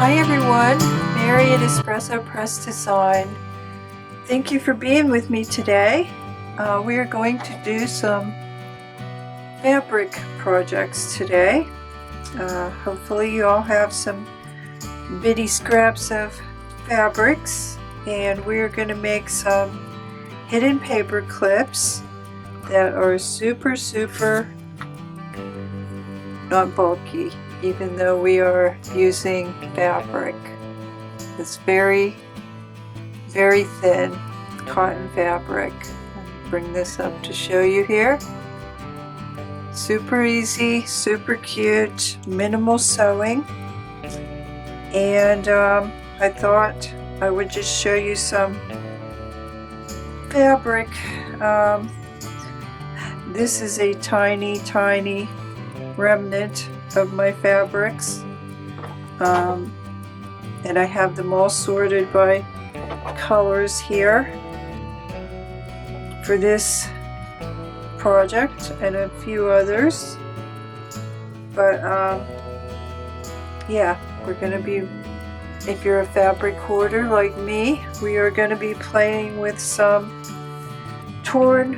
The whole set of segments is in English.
Hi everyone, Mary at Espresso Press Design. Thank you for being with me today. We are going to do some fabric projects today. Hopefully you all have some bitty scraps of fabrics, and we're going to make some hidden paper clips that are super not bulky, even though we are using fabric. It's very thin cotton fabric. I'll bring this up to show you here. Super easy, super cute, minimal sewing. And I thought I would just show you some fabric. This is a tiny remnant of my fabrics. And I have them all sorted by colors here for this project and a few others. But yeah, we're going to be, if you're a fabric hoarder like me, we are going to be playing with some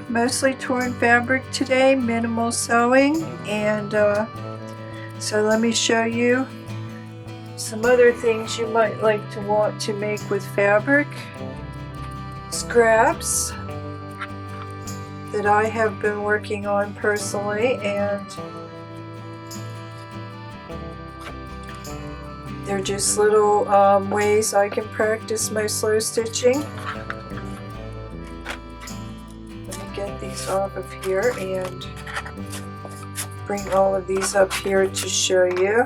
mostly torn fabric today, minimal sewing. And so let me show you some other things you might want to make with fabric. Scraps that I have been working on personally, and they're just little ways I can practice my slow stitching. Let me get these off of here and bring all of these up here to show you.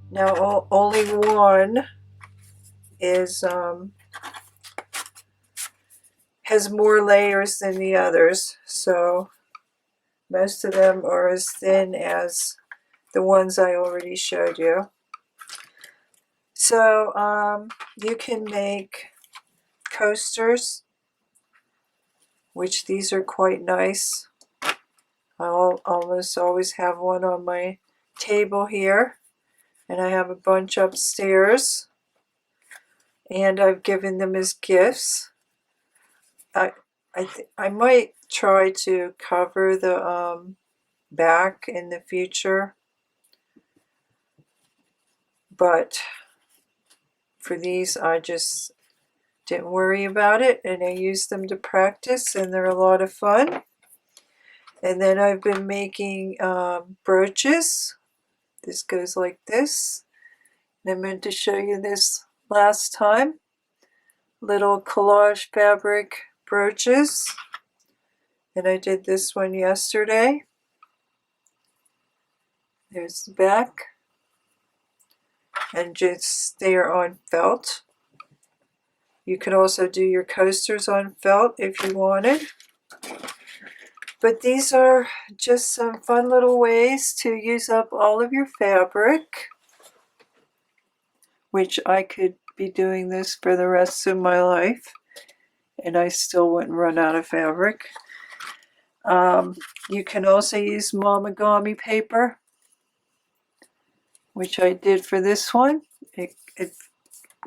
Now only one is has more layers than the others, so most of them are as thin as the ones I already showed you. So you can make coasters, which these are quite nice. I'll almost always have one on my table here, and I have a bunch upstairs, and I've given them as gifts. I might try to cover the back in the future, but for these I just didn't worry about it, and I used them to practice, and they're a lot of fun. And then I've been making brooches. This goes like this, and I meant to show you this last time. Little collage fabric brooches, and I did this one yesterday. There's the back, and just they are on felt. You could also do your coasters on felt if you wanted, but these are just some fun little ways to use up all of your fabric, which I could be doing this for the rest of my life and I still wouldn't run out of fabric. You can also use mamagami paper, which I did for this one. It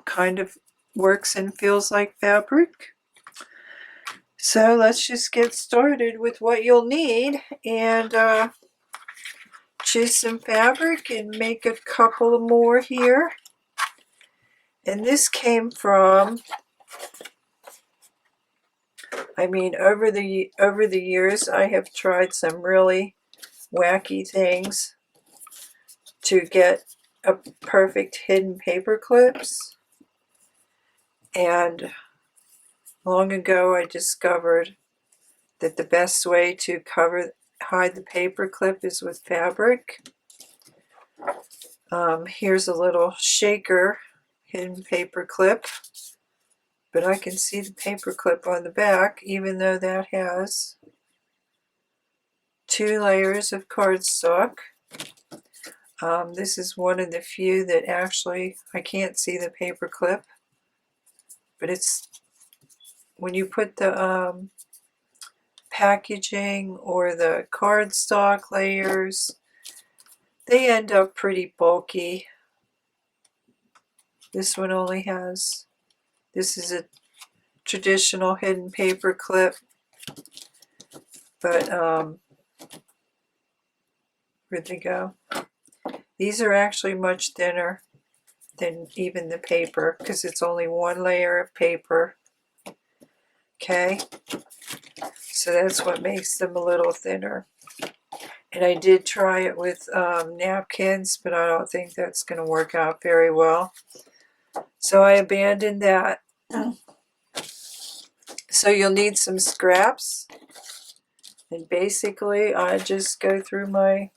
kind of works and feels like fabric. So let's just get started with what you'll need, and choose some fabric and make a couple more here. And this came from, over the years I have tried some really wacky things to get a perfect hidden paper clips, and long ago I discovered that the best way to hide the paper clip is with fabric. Here's a little shaker hidden paper clip, but I can see the paper clip on the back, even though that has 2 layers of cardstock. This is one of the few that actually I can't see the paper clip, but it's when you put the packaging or the cardstock layers, they end up pretty bulky. This one only has, this is a traditional hidden paper clip, but where'd they go? These are actually much thinner than even the paper because it's only one layer of paper. Okay, so that's what makes them a little thinner. And I did try it with napkins, but I don't think that's going to work out very well. So I abandoned that. So you'll need some scraps. And basically I just go through my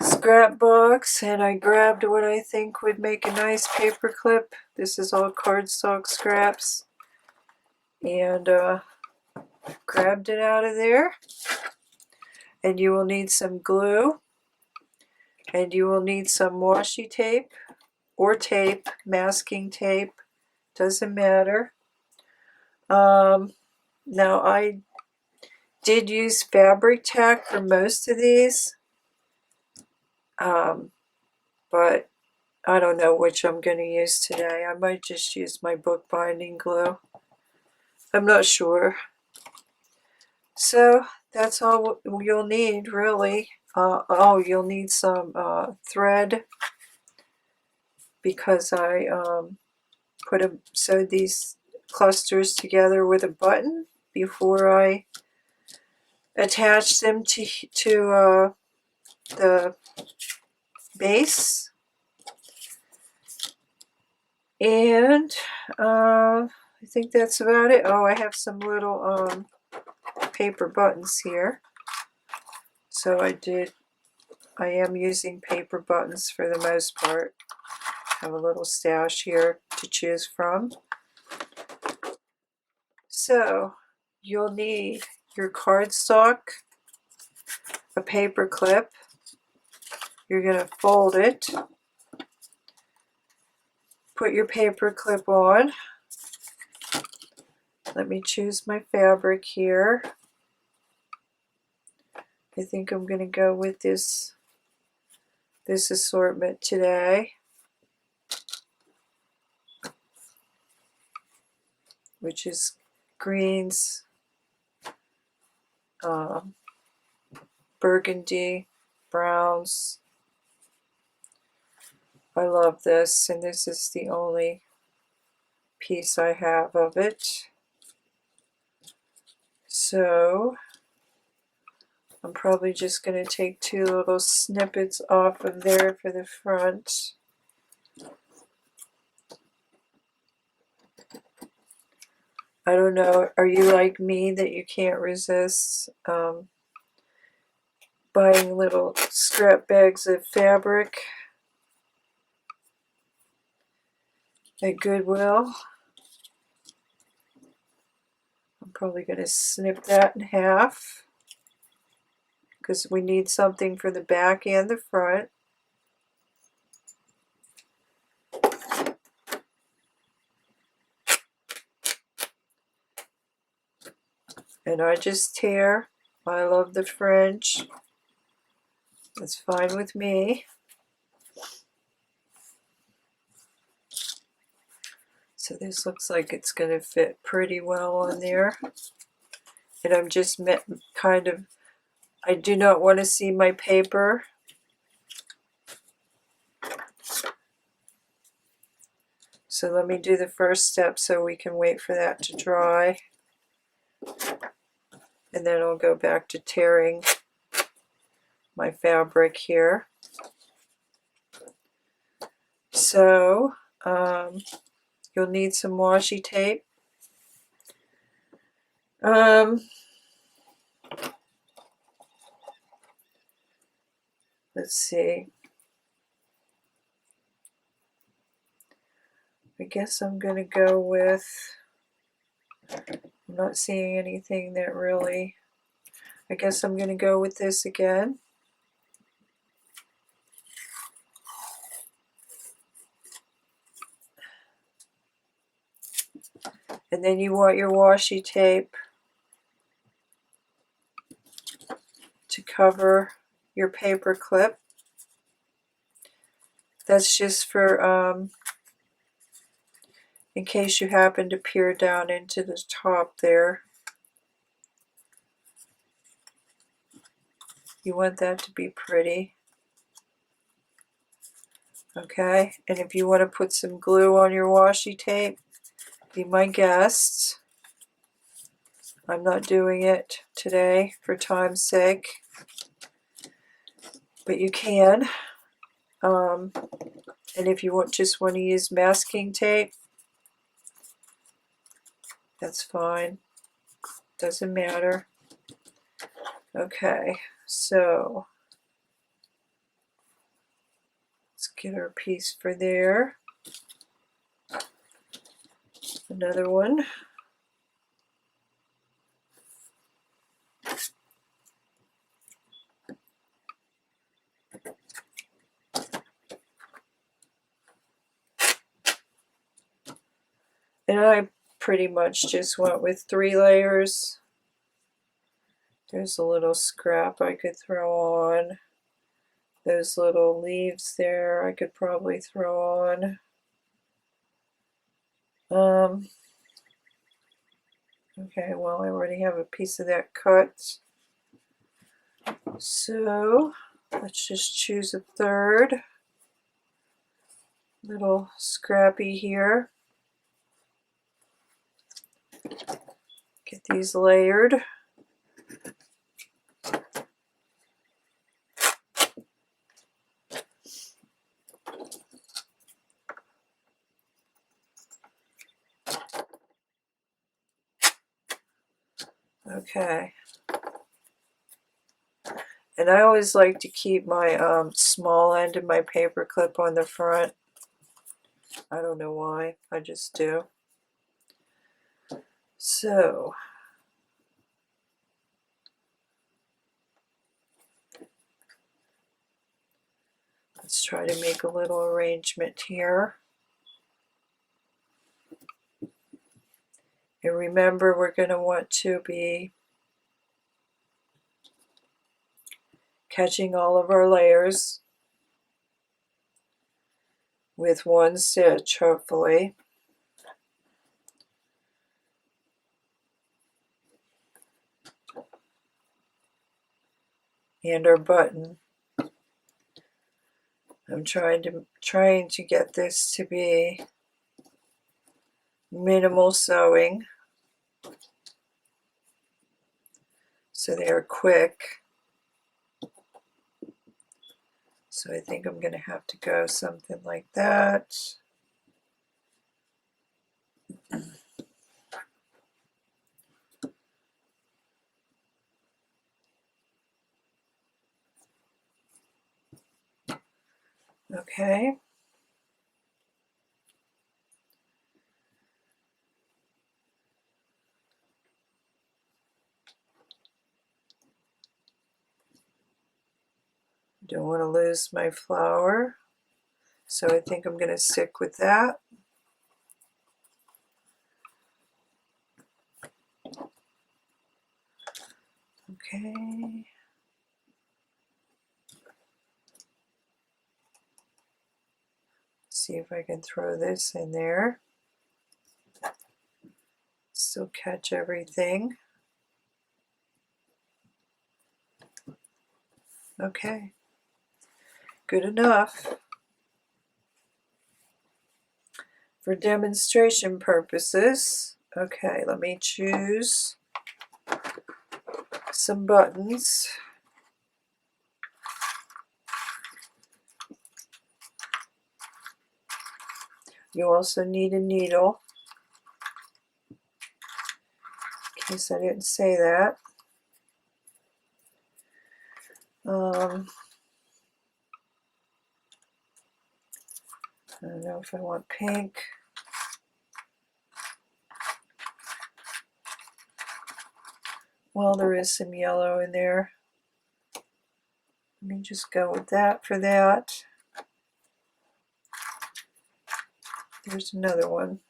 scrapbooks and I grabbed what I think would make a nice paper clip. This is all cardstock scraps. And grabbed it out of there. And you will need some glue. And you will need some washi tape or tape, masking tape, doesn't matter. Now I did use fabric tack for most of these, but I don't know which I'm going to use today. I might just use my bookbinding glue. I'm not sure. So that's all you'll need, really. Oh, you'll need some thread because I sewed these clusters together with a button before I attached them to the base. And I think that's about it. Oh, I have some little paper buttons here. So I am using paper buttons for the most part. Have a little stash here to choose from. So you'll need your cardstock, a paper clip. You're going to fold it. Put your paper clip on. Let me choose my fabric here. I think I'm going to go with this assortment today, which is greens, burgundy, browns. I love this, and this is the only piece I have of it. So I'm probably just going to take two little snippets off of there for the front. I don't know, are you like me that you can't resist buying little scrap bags of fabric at Goodwill? I'm probably going to snip that in half because we need something for the back and the front. And I just tear. I love the French. That's fine with me. So this looks like it's going to fit pretty well on there. And I'm just kind of, I do not want to see my paper. So let me do the first step so we can wait for that to dry. And then I'll go back to tearing my fabric here. So you'll need some washi tape. Let's see. I guess I'm going to go with, I'm not seeing anything that really, I guess I'm going to go with this again. And then you want your washi tape to cover your paper clip. That's just for in case you happen to peer down into the top there. You want that to be pretty. Okay, and if you want to put some glue on your washi tape, be my guest. I'm not doing it today for time's sake, but you can. And if you just want to use masking tape, that's fine. Doesn't matter. Okay, so let's get our piece for there. Another one. And I pretty much just went with 3 layers. There's a little scrap I could throw on. Those little leaves there I could probably throw on. Okay, well, I already have a piece of that cut. So let's just choose a third. Little scrappy here. Get these layered. Okay. And I always like to keep my small end of my paper clip on the front. I don't know why, I just do. So let's try to make a little arrangement here. And remember, we're going to want to be catching all of our layers with one stitch, hopefully. And our button. I'm trying to get this to be minimal sewing, so they are quick. So I think I'm going to have to go something like that. Okay. Don't want to lose my flower, so I think I'm going to stick with that. Okay. See if I can throw this in there. Still catch everything. Okay. Good enough. For demonstration purposes, okay, let me choose some buttons. You also need a needle, in case I didn't say that. I don't know if I want pink. Well, there is some yellow in there. Let me just go with that for that. There's another one.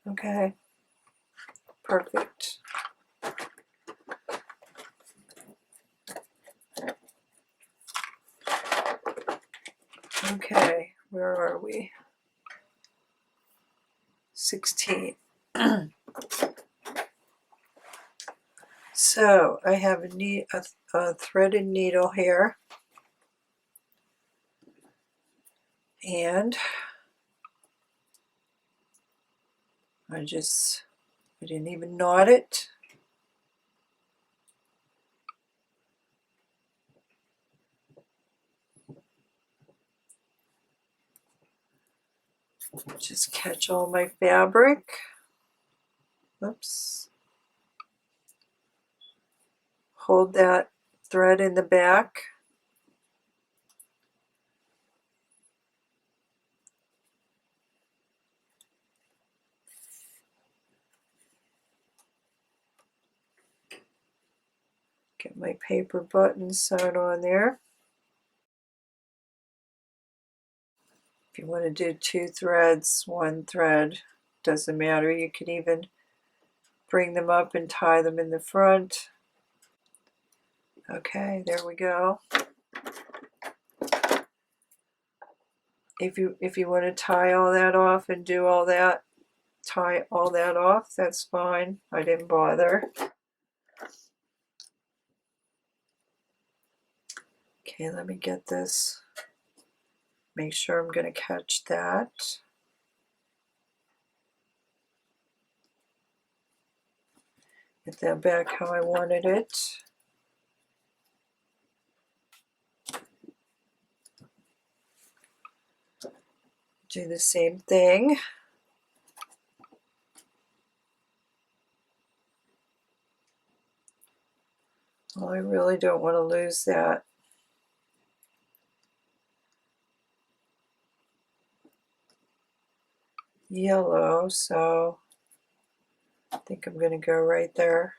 Okay, perfect. Okay, where are we? 16. So I have a threaded needle here, and I didn't even knot it. Just catch all my fabric. Oops. Hold that thread in the back. Get my paper buttons sewn on there. If you want to do 2 threads, 1 thread, doesn't matter. You could even bring them up and tie them in the front. Okay, there we go. If you want to tie all that off and do all that, tie all that off, that's fine. I didn't bother. Okay, let me get this. Make sure I'm going to catch that. Get that back how I wanted it. Do the same thing. Well, I really don't want to lose that. Yellow, so I think I'm going to go right there.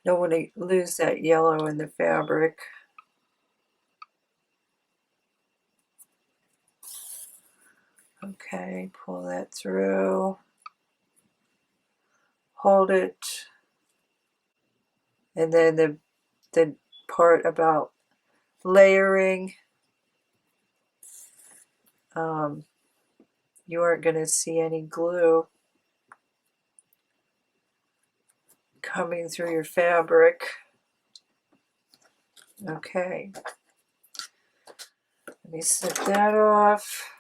Don't want to lose that yellow in the fabric. Okay, pull that through. Hold it. And then the part about layering, you aren't going to see any glue coming through your fabric. Okay, let me snip that off.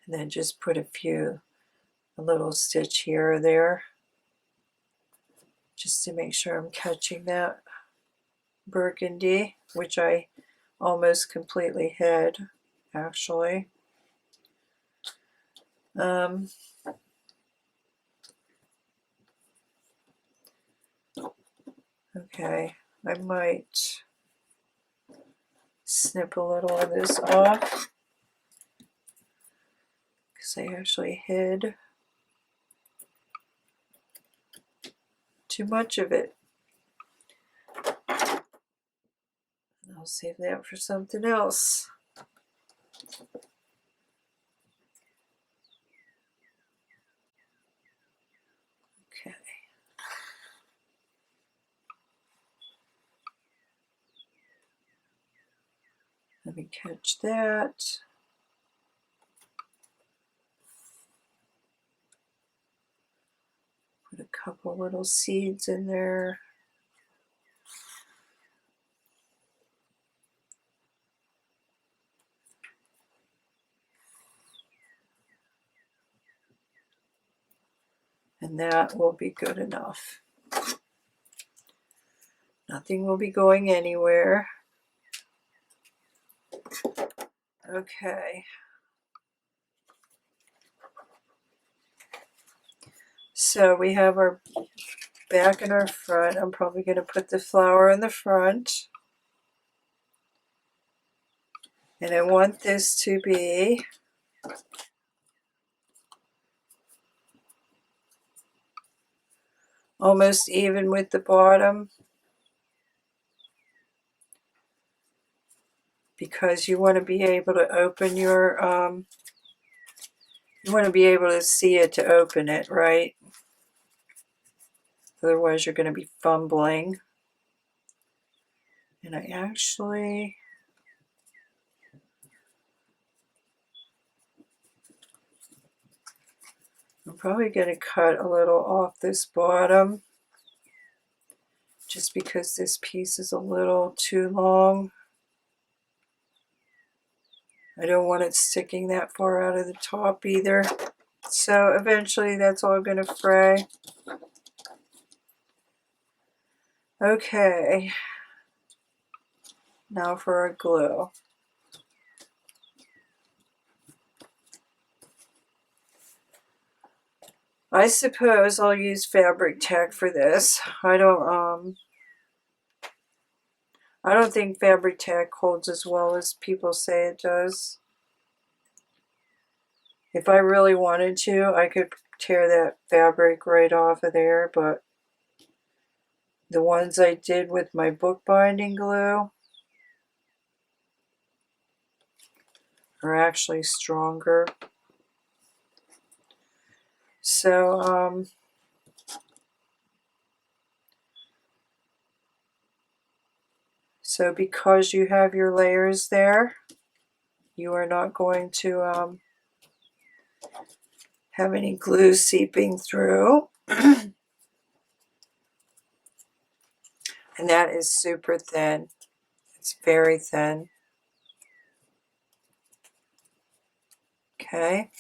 And then just put a little stitch here or there, just to make sure I'm catching that burgundy, which I almost completely hid, actually. Okay, I might snip a little of this off because I actually hid too much of it. I'll save that for something else. Okay. Let me catch that. Put a couple little seeds in there. And that will be good enough. Nothing will be going anywhere. Okay. So we have our back and our front. I'm probably going to put the flower in the front. And I want this to be almost even with the bottom, because you want to be able to open your, you want to be able to see it to open it, right? Otherwise you're going to be fumbling. And I'm probably going to cut a little off this bottom just because this piece is a little too long. I don't want it sticking that far out of the top either. So eventually that's all going to fray. Okay, now for our glue. I suppose I'll use fabric tack for this. I don't think fabric tack holds as well as people say it does. If I really wanted to, I could tear that fabric right off of there, but the ones I did with my bookbinding glue are actually stronger. So, so because you have your layers there, you are not going to have any glue seeping through. And that is super thin. It's very thin. Okay.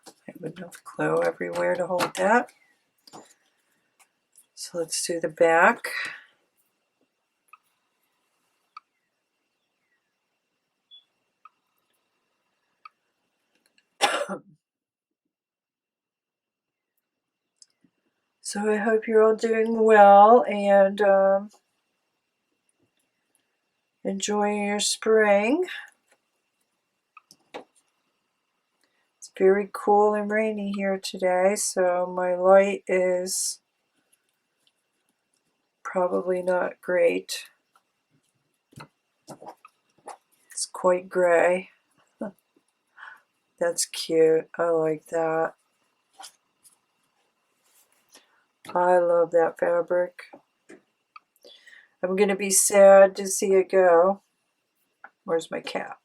I have enough glue everywhere to hold that. So let's do the back. So I hope you're all doing well and enjoying your spring. It's very cool and rainy here today, so my light is probably not great. It's quite gray. That's cute. I like that. I love that fabric. I'm going to be sad to see it go. Where's my cat?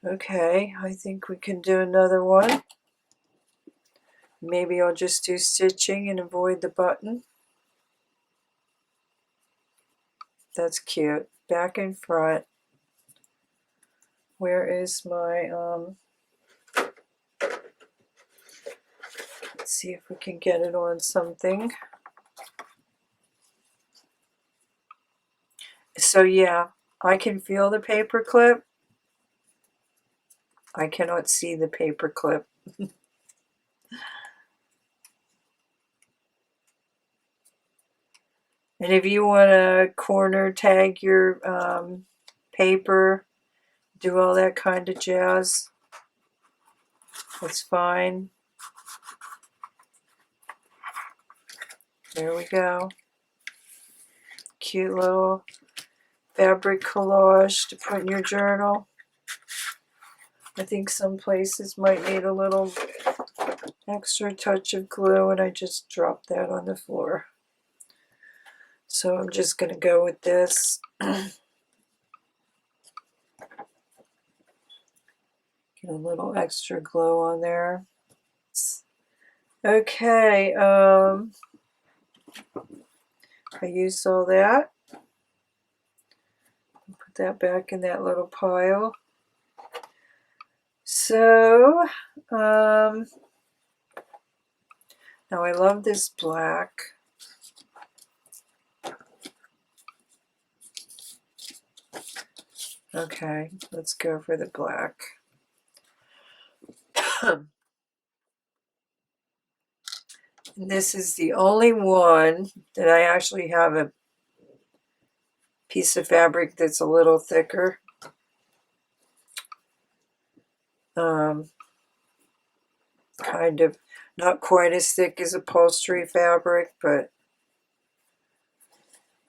Okay, I think we can do another one. Maybe I'll just do stitching and avoid the button. That's cute. Back and front. Where is my, let's see if we can get it on something. So yeah, I can feel the paper clip. I cannot see the paper clip. And if you want to corner tag your paper, do all that kind of jazz, that's fine. There we go. Cute little fabric collage to put in your journal. I think some places might need a little extra touch of glue, and I just dropped that on the floor. So I'm just going to go with this. Get a little extra glue on there. Okay, I used all that. Put that back in that little pile. So, now I love this black. Okay, let's go for the black. This is the only one that I actually have a piece of fabric that's a little thicker. Kind of not quite as thick as upholstery fabric, but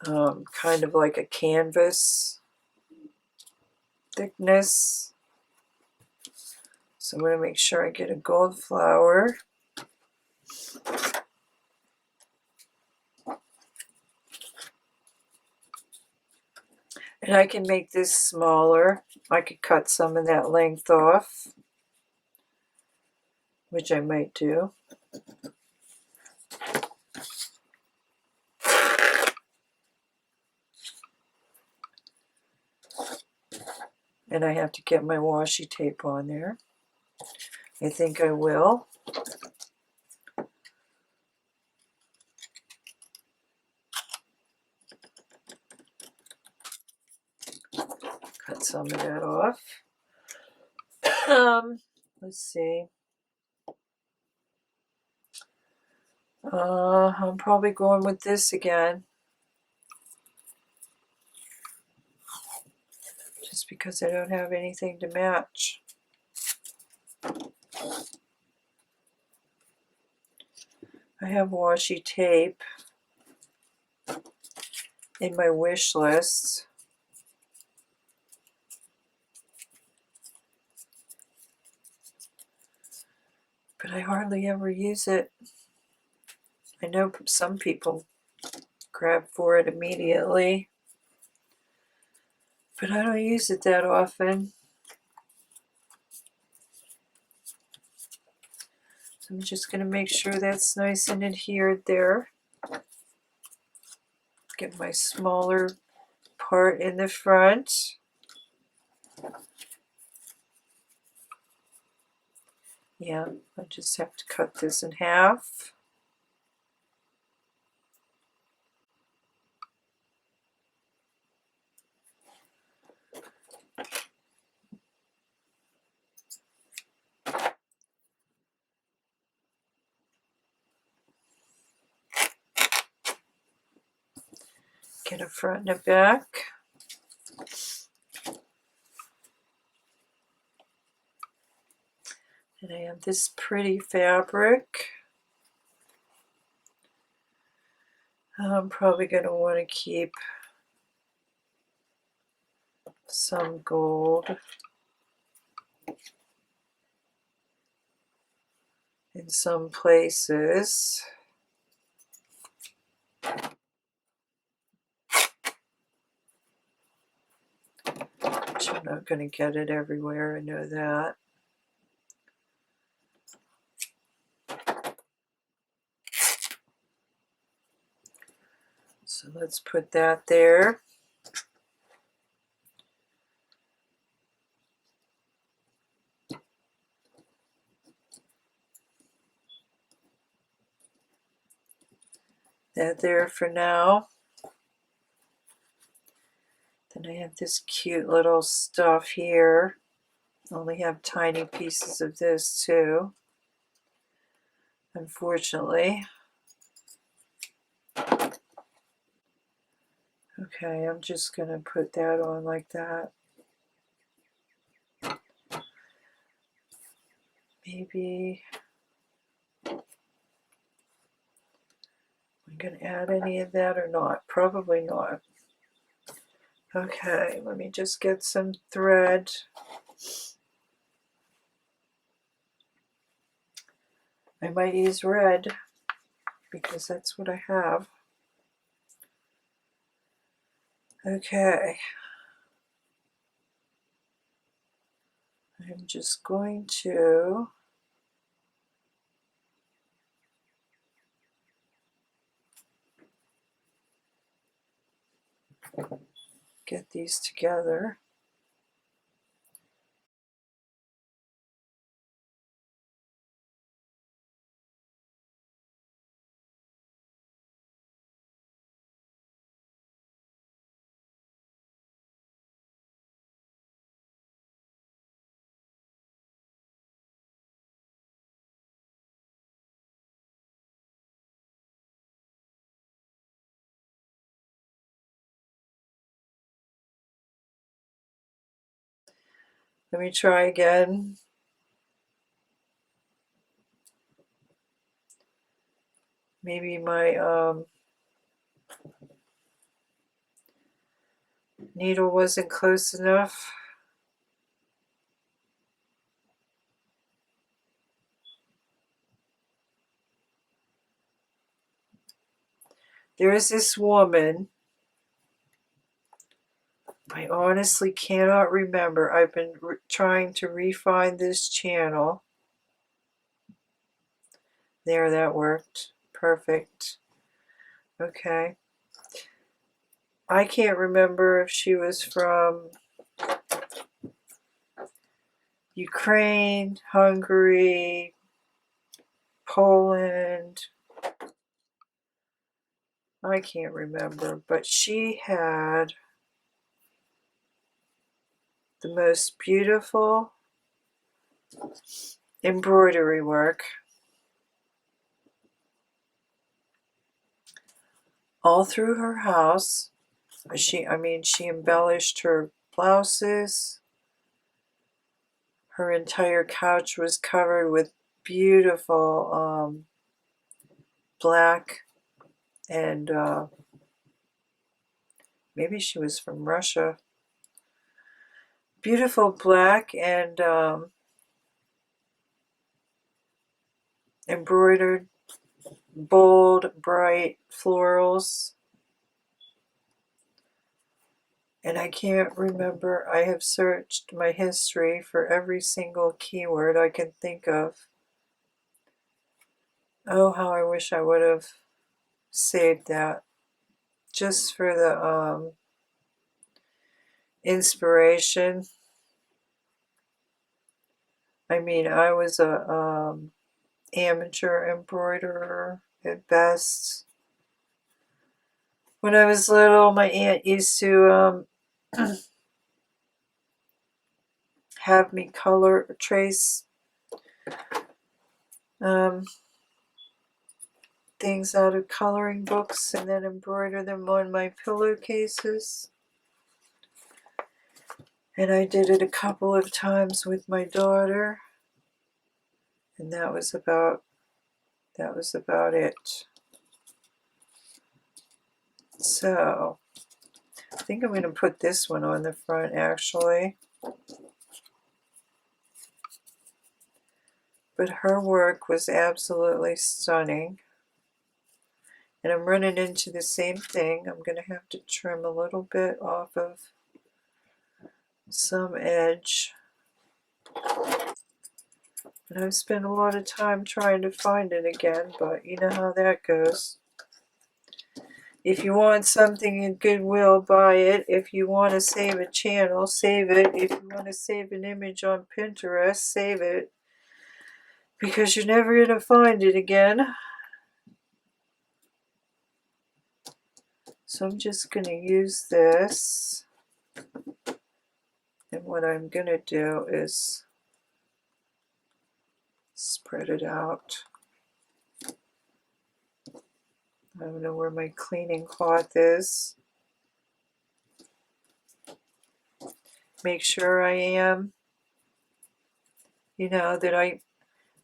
kind of like a canvas thickness. So I'm going to make sure I get a gold flower. And I can make this smaller. I could cut some of that length off, which I might do. And I have to get my washi tape on there. I think I will. Cut some of that off. Let's see. I'm probably going with this again. Just because I don't have anything to match. I have washi tape in my wish list. But I hardly ever use it. I know some people grab for it immediately, but I don't use it that often. So I'm just going to make sure that's nice and adhered there. Get my smaller part in the front. Yeah, I just have to cut this in half. Get a front and a back. And I have this pretty fabric. I'm probably going to want to keep some gold in some places. Which I'm not going to get it everywhere, I know that. So let's put that there. That there for now. Then I have this cute little stuff here. I only have tiny pieces of this too, unfortunately. Okay, I'm just going to put that on like that. Maybe I'm going to add any of that or not. Probably not. Okay, let me just get some thread. I might use red because that's what I have. Okay. I'm just going to get these together. Let me try again. Maybe my needle wasn't close enough. There's this woman. I honestly cannot remember. I've been trying to refine this channel. There, that worked. Perfect. Okay. I can't remember if she was from Ukraine, Hungary, Poland. I can't remember, but she had the most beautiful embroidery work all through her house. She embellished her blouses. Her entire couch was covered with beautiful black and maybe she was from Russia. Beautiful black and embroidered, bold, bright florals. And I can't remember. I have searched my history for every single keyword I can think of. Oh, how I wish I would have saved that just for the inspiration. I mean, I was a amateur embroiderer at best. When I was little, my aunt used to have me color trace things out of coloring books and then embroider them on my pillowcases. And I did it a couple of times with my daughter, and that was about it. So I think I'm going to put this one on the front actually. But her work was absolutely stunning. And I'm running into the same thing. I'm going to have to trim a little bit off of some edge. And I've spent a lot of time trying to find it again, but you know how that goes. If you want something in Goodwill, buy it. If you want to save a channel, save it. If you want to save an image on Pinterest, save it. Because you're never going to find it again. So I'm just going to use this. And what I'm going to do is spread it out. I don't know where my cleaning cloth is. Make sure I am, that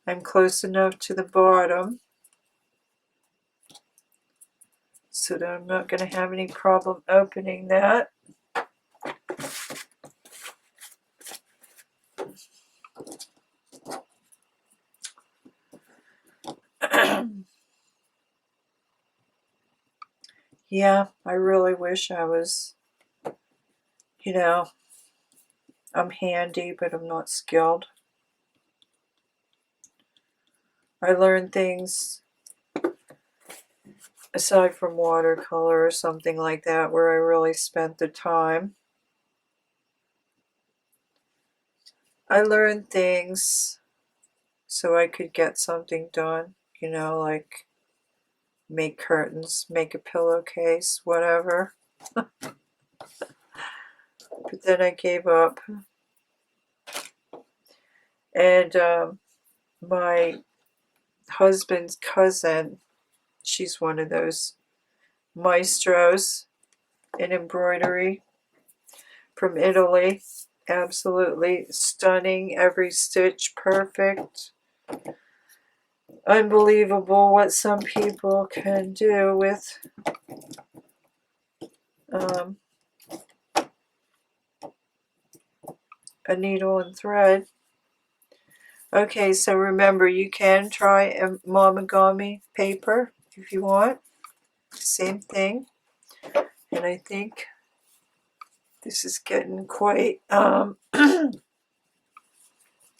I'm close enough to the bottom so that I'm not going to have any problem opening that. Yeah, I really wish I was, I'm handy, but I'm not skilled. I learned things aside from watercolor or something like that where I really spent the time. I learned things so I could get something done, like make curtains, make a pillowcase, whatever. But then I gave up. And my husband's cousin, she's one of those maestros in embroidery from Italy. Absolutely stunning, every stitch perfect. Unbelievable what some people can do with a needle and thread. Okay, so remember, you can try a monogami paper if you want. same thing. And I think this is getting quite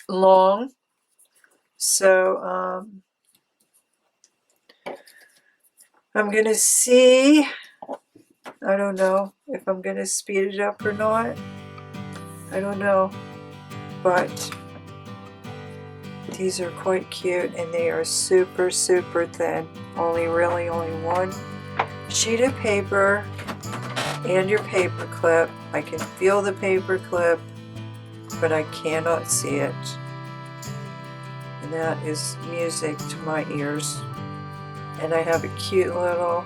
long. So I'm going to see, I don't know if I'm going to speed it up or not. I don't know. But these are quite cute, and they are super, super thin. Really only one sheet of paper and your paper clip. I can feel the paper clip, but I cannot see it. And that is music to my ears. And I have a cute little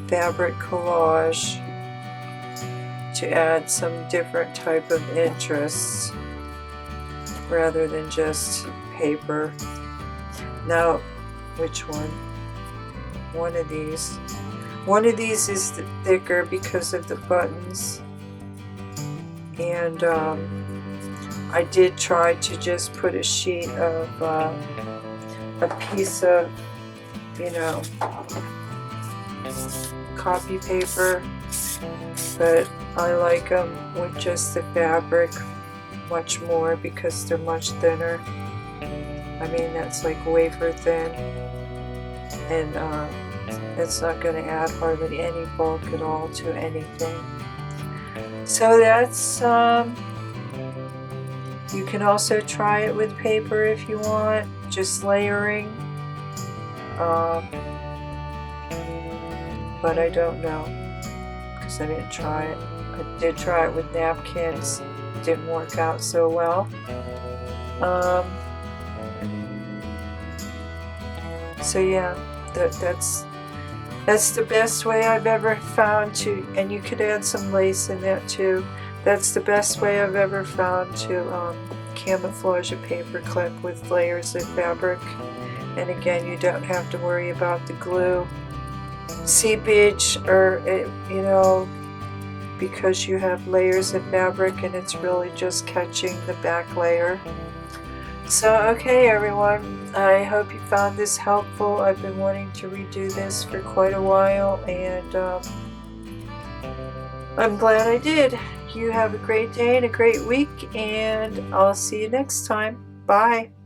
fabric collage to add some different type of interests rather than just paper. Now, which one? One of these. One of these is thicker because of the buttons. And I did try to just put a sheet of a piece of, you know, copy paper, but I like them with just the fabric much more because they're much thinner. I mean, that's like wafer thin, and it's not going to add hardly any bulk at all to anything. So that's you can also try it with paper if you want, just layering, but I don't know because I didn't try it. I did try it with napkins, didn't work out so well. So yeah, that's the best way I've ever found to, and you could add some lace in that too. That's the best way I've ever found to camouflage a paper clip with layers of fabric. And again, you don't have to worry about the glue seepage or you know, because you have layers of fabric and it's really just catching the back layer. So okay everyone, I hope you found this helpful. I've been wanting to redo this for quite a while, and I'm glad I did. You have a great day and a great week, and I'll see you next time. Bye.